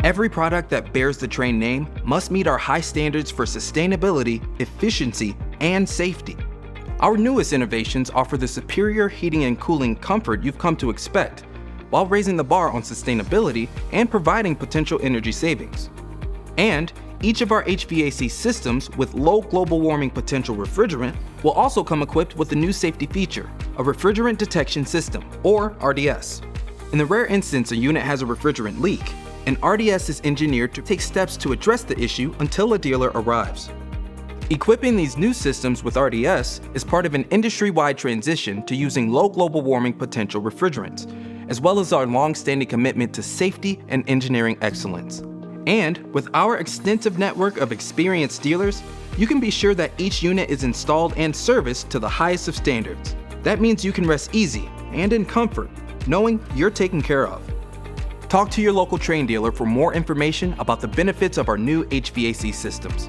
Every product that bears the Trane name must meet our high standards for sustainability, efficiency, and safety. Our newest innovations offer the superior heating and cooling comfort you've come to expect, while raising the bar on sustainability and providing potential energy savings. And each of our HVAC systems with low global warming potential refrigerant will also come equipped with a new safety feature, a Refrigerant Detection System, or RDS. In the rare instance a unit has a refrigerant leak, an RDS is engineered to take steps to address the issue until a dealer arrives. Equipping these new systems with RDS is part of an industry-wide transition to using low global warming potential refrigerants, as well as our long-standing commitment to safety and engineering excellence. And with our extensive network of experienced dealers, you can be sure that each unit is installed and serviced to the highest of standards. That means you can rest easy and in comfort, knowing you're taken care of. Talk to your local Trane dealer for more information about the benefits of our new HVAC systems.